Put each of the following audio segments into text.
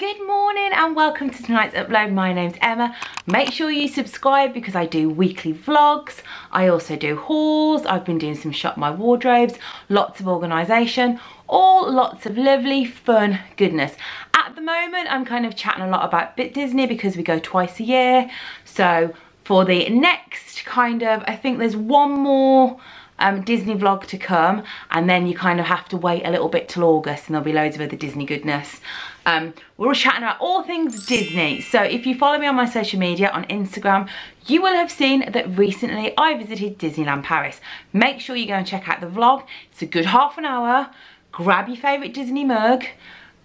Good morning and welcome to tonight's upload. My name's Emma. Make sure you subscribe because I do weekly vlogs. I also do hauls. I've been doing some shop my wardrobes, lots of organisation, all lots of lovely fun goodness. At the moment I'm kind of chatting a lot about Disney because we go twice a year. So for the next I think there's one more Disney vlog to come, and then you kind of have to wait a little bit till August and there'll be loads of other Disney goodness. We're all chatting about all things Disney. So if you follow me on my social media on Instagram, you will have seen that recently I visited Disneyland Paris. Make sure you go and check out the vlog. It's a good half an hour. Grab your favourite Disney mug.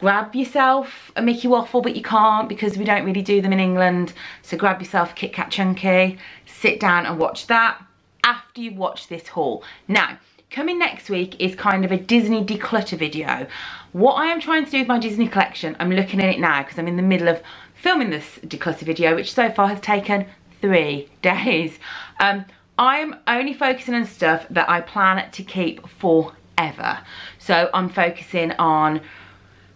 Grab yourself a Mickey waffle, but you can't because we don't really do them in England. So grab yourself a Kit Kat Chunky, sit down and watch that after you've watched this haul. Now, coming next week is kind of a Disney declutter video. What I am trying to do with my Disney collection, I'm looking at it now because I'm in the middle of filming this declutter video, which so far has taken 3 days. I'm only focusing on stuff that I plan to keep forever. So I'm focusing on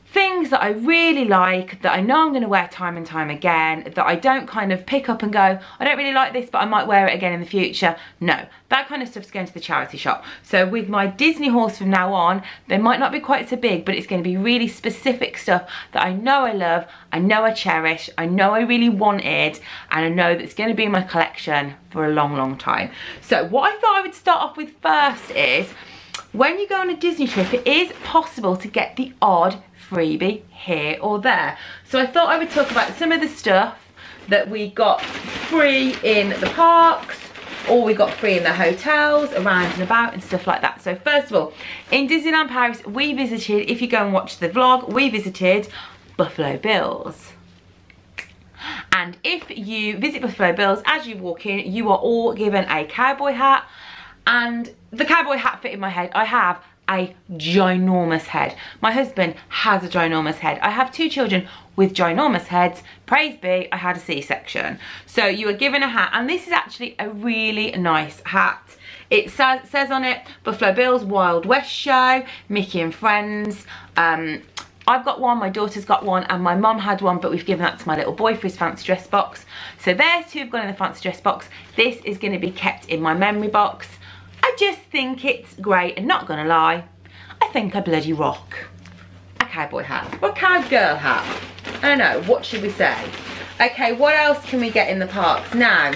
things that I really like, that I know I'm going to wear time and time again, that I don't kind of pick up and go, I don't really like this, but I might wear it again in the future. No, that kind of stuff's going to the charity shop. So with my Disney hauls from now on, they might not be quite so big, but it's going to be really specific stuff that I know I love, I know I cherish, I know I really wanted, and I know that's going to be in my collection for a long, long time. So what I thought I would start off with first is, when you go on a Disney trip, it is possible to get the odd freebie here or there. So I thought I would talk about some of the stuff that we got free in the parks, or we got free in the hotels, around and about and stuff like that. So first of all, in Disneyland Paris, we visited, if you go and watch the vlog, we visited Buffalo Bills. And if you visit Buffalo Bills, as you walk in, you are all given a cowboy hat. And the cowboy hat fit in my head. I have a ginormous head. My husband has a ginormous head. I have 2 children with ginormous heads. Praise be, I had a C-section. So you were given a hat, and this is actually a really nice hat. It says on it, Buffalo Bills Wild West Show, Mickey and Friends. I've got one, my daughter's got one, and my mum had one, but we've given that to my little boy for his fancy dress box. So there's 2 have gone in the fancy dress box. This is going to be kept in my memory box. I just think it's great, and not gonna lie, I think I bloody rock a cowboy hat, or a cowgirl hat. I don't know, what should we say? Okay, what else can we get in the parks? Now,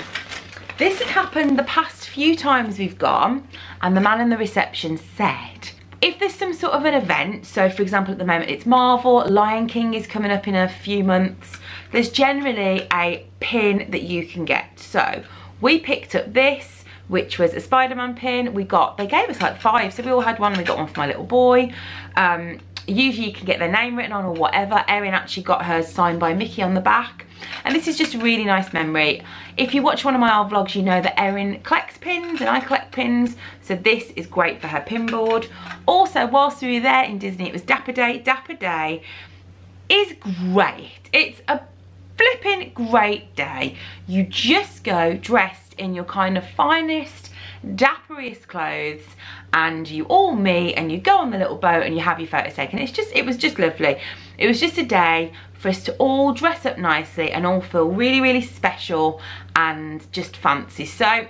this has happened the past few times we've gone, and the man in the reception said, if there's some sort of an event, so for example at the moment it's Marvel, Lion King is coming up in a few months, there's generally a pin that you can get. So we picked up this, which was a Spider-Man pin. They gave us like 5, so we all had one, and we got one for my little boy. Usually you can get their name written on or whatever. Erin actually got hers signed by Mickey on the back. And this is just a really nice memory. If you watch one of my old vlogs, you know that Erin collects pins and I collect pins. So this is great for her pin board. Also, whilst we were there in Disney, it was Dapper Day. Dapper Day is great. It's a flipping great day. You just go dressed in your kind of finest, dapperiest clothes, and you all meet and you go on the little boat and you have your photos taken. It was just lovely. It was just a day for us to all dress up nicely and all feel really, really special and just fancy. So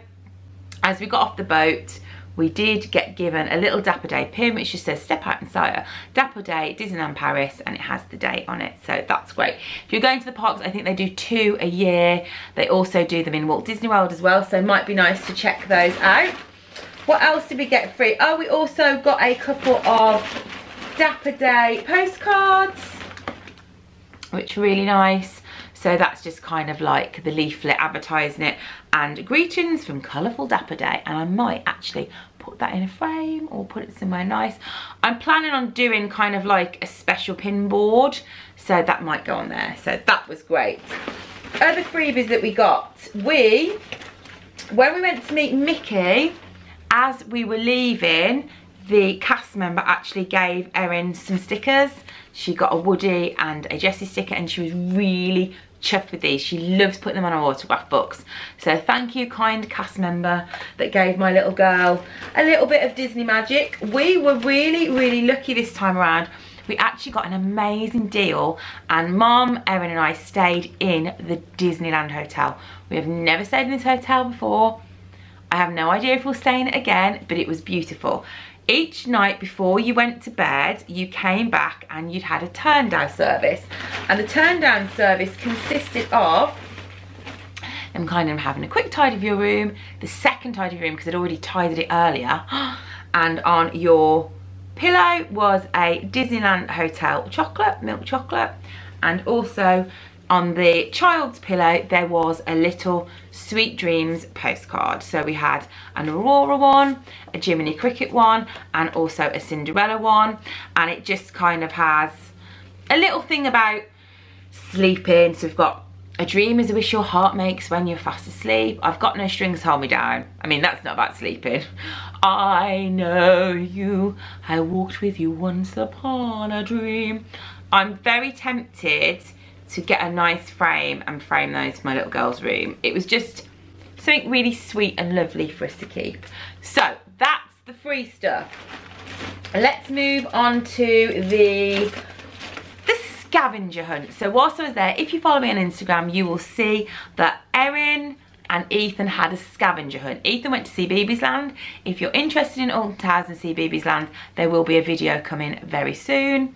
as we got off the boat, we did get given a little Dapper Day pin, which just says step out and cider, Dapper Day, Disneyland Paris, and it has the date on it, so that's great. If you're going to the parks, I think they do 2 a year. They also do them in Walt Disney World as well, so it might be nice to check those out. What else did we get free? Oh, we also got a couple of Dapper Day postcards, which are really nice. So that's just kind of like the leaflet advertising it, and greetings from colourful Dapper Day, and I might actually put that in a frame or put it somewhere nice. I'm planning on doing kind of like a special pin board, so that might go on there. So that was great. Other freebies that we got, when we went to meet Mickey, as we were leaving, the cast member actually gave Erin some stickers. She got a Woody and a Jessie sticker, and she was really chuffed with these. She loves putting them on her autograph books. So thank you, kind cast member that gave my little girl a little bit of Disney magic. We were really, really lucky this time around. we actually got an amazing deal, and Mum, Erin and I stayed in the Disneyland Hotel. We have never stayed in this hotel before. I have no idea if we'll stay in it again, but it was beautiful. Each night before you went to bed, you came back and you'd had a turn down service. And the turn down service consisted of them kind of having a quick tidy of your room, the second tidy of your room because I'd already tidied it earlier, and on your pillow was a Disneyland Hotel chocolate, milk chocolate, and also on the child's pillow there was a little Sweet Dreams postcard. So we had an Aurora one, a Jiminy Cricket one, and also a Cinderella one, and it just kind of has a little thing about sleeping. So we've got a dream is a wish your heart makes when you're fast asleep. I've got no strings to hold me down. I mean, that's not about sleeping. I know you, I walked with you once upon a dream. I'm very tempted to get a nice frame and frame those for my little girl's room. It was just something really sweet and lovely for us to keep. So that's the free stuff. Let's move on to the scavenger hunt. So whilst I was there, if you follow me on Instagram, you will see that Erin and Ethan had a scavenger hunt. Ethan went to see Beebe's Land. If you're interested in Alton Towers and see Beebe's Land, there will be a video coming very soon.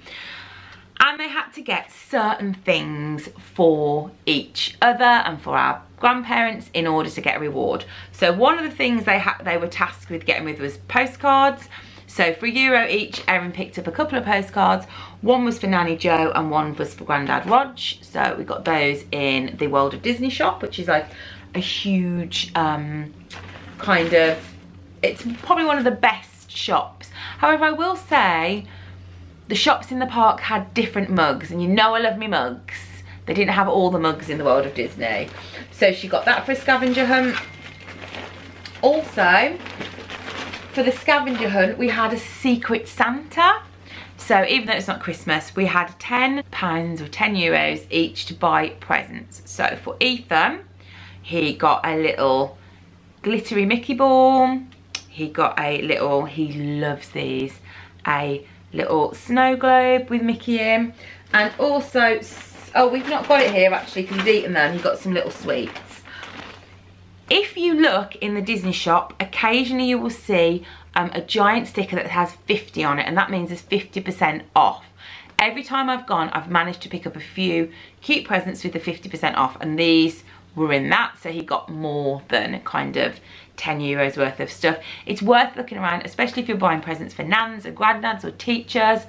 And they had to get certain things for each other and for our grandparents in order to get a reward. So one of the things they were tasked with getting with was postcards. So for €1 each, Erin picked up a couple of postcards. One was for Nanny Joe and one was for Grandad Rog. So we got those in the World of Disney shop, which is like a huge kind of, it's probably one of the best shops. However, I will say the shops in the park had different mugs, and you know I love me mugs. They didn't have all the mugs in the World of Disney. So she got that for a scavenger hunt. Also, for the scavenger hunt, we had a Secret Santa. So even though it's not Christmas, we had £10 or €10 each to buy presents. So for Ethan, he got a little glittery Mickey ball. He got a little, he loves these, a little snow globe with Mickey in. And also, oh, we've not got it here actually because he's eaten them. He got some little sweets. If you look in the Disney shop, occasionally you will see a giant sticker that has 50 on it, and that means there's 50% off. Every time I've gone, I've managed to pick up a few cute presents with the 50% off, and these were in that, so he got more than kind of €10 worth of stuff. It's worth looking around, especially if you're buying presents for nans or granddads or teachers.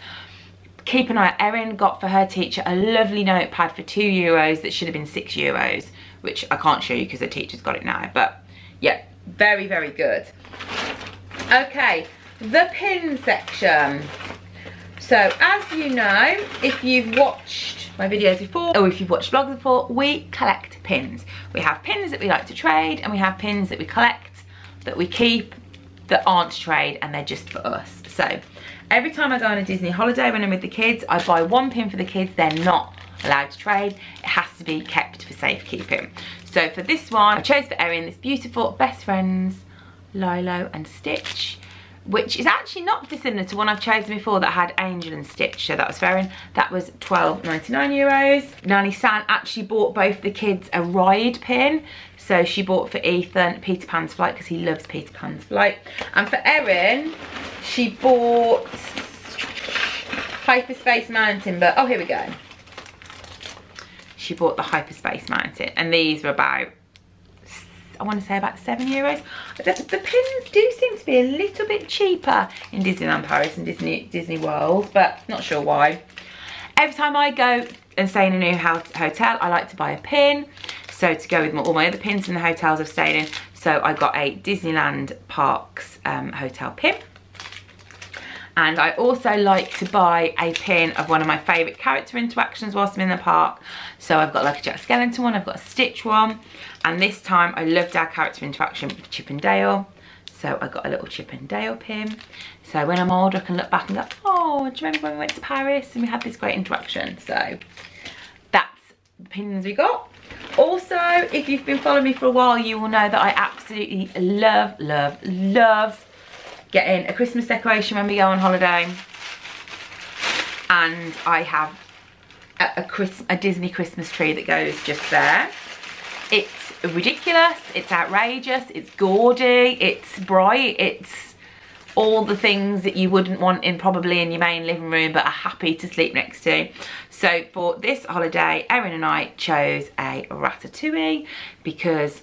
Keep an eye out. Erin got for her teacher a lovely notepad for €2 that should have been €6, which I can't show you because the teacher's got it now, but yeah, very, very good. Okay, the pin section. So as you know, if you've watched my videos before, or if you've watched vlogs before, we collect pins. We have pins that we like to trade, and we have pins that we collect, that we keep, that aren't to trade, and they're just for us. So every time I go on a Disney holiday when I'm with the kids, I buy one pin for the kids. They're not allowed to trade. It has to be kept for safekeeping. So for this one, I chose for Erin this beautiful Best Friends Lilo and Stitch, which is actually not dissimilar to one I've chosen before that had Angel and Stitch. So that was for Erin. That was €12.99. Nanny San actually bought both the kids a ride pin. So she bought for Ethan Peter Pan's Flight because he loves Peter Pan's Flight. And for Erin, she bought Hyperspace Mountain, but oh, here we go. She bought the Hyperspace Mountain, and these were about, I want to say about €7. The pins do seem to be a little bit cheaper in Disneyland Paris and Disney World, but not sure why. Every time I go and stay in a new hotel, I like to buy a pin. So to go with all my other pins from the hotels I've stayed in. So I got a Disneyland Parks hotel pin. And I also like to buy a pin of one of my favourite character interactions whilst I'm in the park. So I've got like a Jack Skellington one, I've got a Stitch one. And this time I loved our character interaction with Chip and Dale. So I got a little Chip and Dale pin. So when I'm older, I can look back and go, oh, do you remember when we went to Paris and we had this great interaction? So that's the pins we got. Also, if you've been following me for a while, you will know that I absolutely love, love, love getting a Christmas decoration when we go on holiday. And I have a Disney Christmas tree that goes just there. It's ridiculous, it's outrageous, it's gaudy, it's bright, it's all the things that you wouldn't want probably in your main living room but are happy to sleep next to. So for this holiday, Erin and I chose a ratatouille because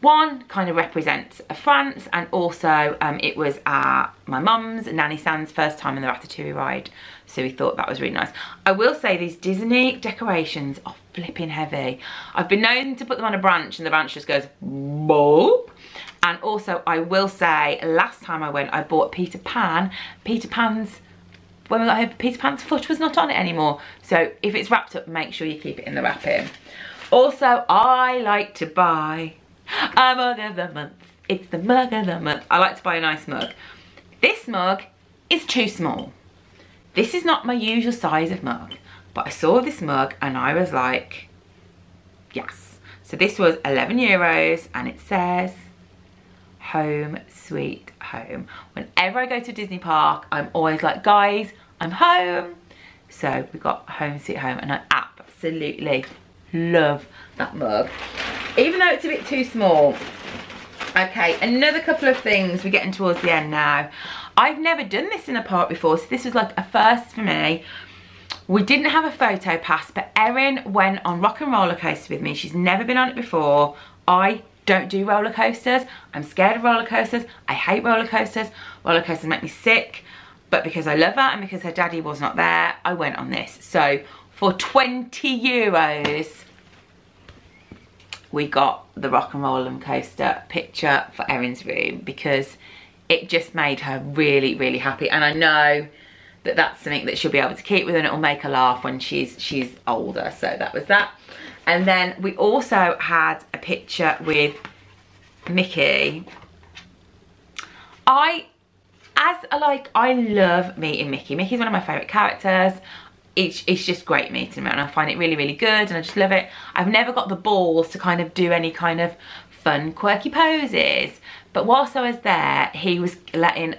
one kind of represents France, and also it was my mum's, Nanny San's, first time on the ratatouille ride, so we thought that was really nice. I will say these Disney decorations are flipping heavy. I've been known to put them on a branch and the branch just goes boop. And also I will say, last time I went I bought Peter Pan. Peter Pan's, when we got home, Peter Pan's foot was not on it anymore, so if it's wrapped up, make sure you keep it in the wrapping. Also, I like to buy a mug of the month. It's the mug of the month. I like to buy a nice mug. This mug is too small. This is not my usual size of mug, but I saw this mug and I was like, yes. So this was €11 and it says home sweet home. Whenever I go to Disney park, I'm always like, guys, I'm home. So we got home sweet home and I absolutely love that mug, even though it's a bit too small. Okay, another couple of things, we're getting towards the end now. I've never done this in a park before, so this was like a first for me. We didn't have a photo pass, but Erin went on Rock and Roller Coaster with me. She's never been on it before. I don't do roller coasters. I'm scared of roller coasters. I hate roller coasters. Roller coasters make me sick. But because I love her and because her daddy was not there, I went on this. So for €20, we got the Rock and Roller Coaster picture for Erin's room because it just made her really, really happy. And I know that that's something that she'll be able to keep with her and it'll make her laugh when she's older. So that was that. And then we also had a picture with Mickey. I love meeting Mickey. Mickey's one of my favourite characters. It's just great meeting him and I find it really, really good and I just love it. I've never got the balls to kind of do any kind of fun, quirky poses. But whilst I was there, he was letting,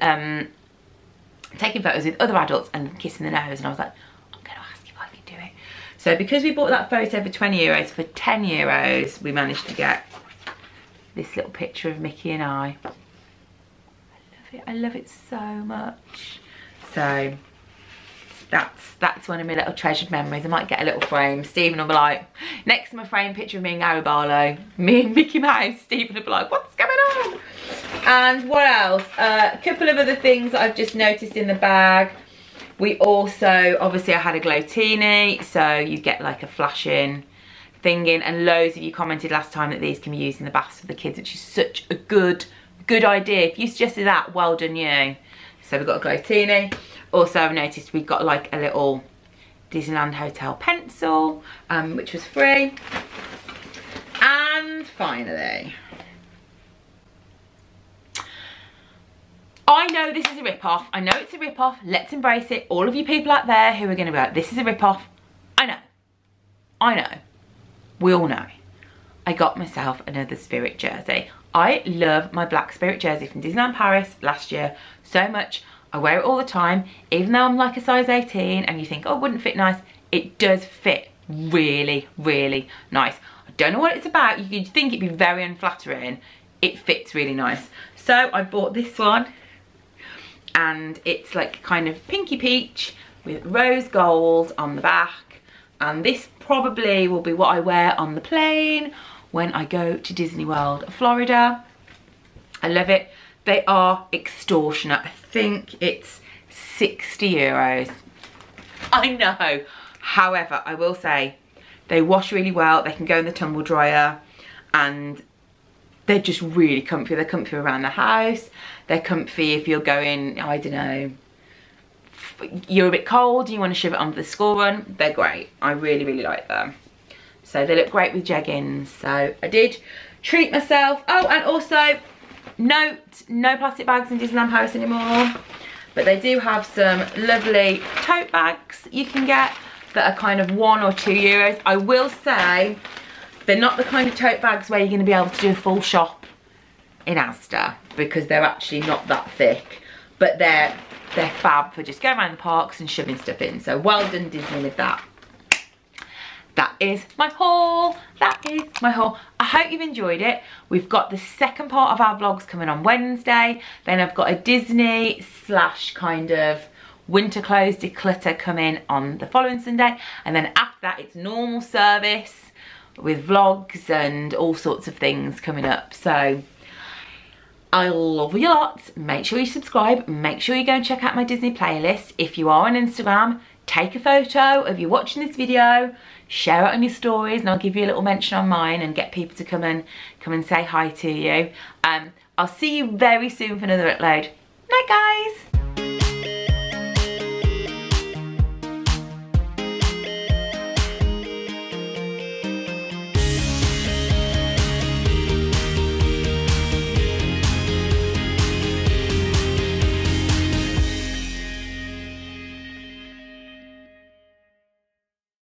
taking photos with other adults and kissing the nose, and I was like, I'm going to ask if I can do it. So because we bought that photo for €20, for €10 we managed to get this little picture of Mickey and I love it. I love it so much. So that's one of my little treasured memories. I might get a little frame. Stephen will be like, next to my frame picture of me and Gary Barlow, me and Mickey Mouse, Stephen will be like, what's going on? And what else? A couple of other things that I've just noticed in the bag. We also, obviously I had a Glotini, so you get like a flashing thing in, and loads of you commented last time that these can be used in the baths for the kids, which is such a good idea. If you suggested that, well done you. So we've got a Glotini. Also, I've noticed we've got like a little Disneyland Hotel pencil, which was free. And finally, I know this is a rip-off. I know it's a rip-off. Let's embrace it. All of you people out there who are going to be like, this is a rip-off. I know. I know. We all know. I got myself another Spirit jersey. I love my black Spirit jersey from Disneyland Paris last year so much. I wear it all the time, even though I'm like a size 18 and you think, oh, it wouldn't fit nice. It does fit really, really nice. I don't know what it's about. You'd think it'd be very unflattering. It fits really nice. So I bought this one and it's like kind of pinky peach with rose gold on the back. And this probably will be what I wear on the plane when I go to Disney World, Florida. I love it. They are extortionate. I think it's €60. I know. However, I will say they wash really well. They can go in the tumble dryer and they're just really comfy. They're comfy around the house. They're comfy if you're going, I don't know, you're a bit cold and you want to shove it onto the school run. They're great. I really, really like them. So they look great with jeggings. So I did treat myself. Oh, and also, note, no plastic bags in Disneyland Paris anymore, but they do have some lovely tote bags you can get that are kind of €1 or €2. I will say they're not the kind of tote bags where you're going to be able to do a full shop in Asda because they're actually not that thick, but they're they're fab for just going around the parks and shoving stuff in. So well done Disney with that. That is my haul. That is my haul. I hope you've enjoyed it. We've got the second part of our vlogs coming on Wednesday. Then I've got a Disney / kind of winter clothes declutter coming on the following Sunday. And then after that, it's normal service with vlogs and all sorts of things coming up. So I love you lots. Make sure you subscribe. Make sure you go and check out my Disney playlist. If you are on Instagram, take a photo of you watching this video, share it on your stories, and I'll give you a little mention on mine and get people to come and say hi to you. I'll see you very soon for another upload. Night guys.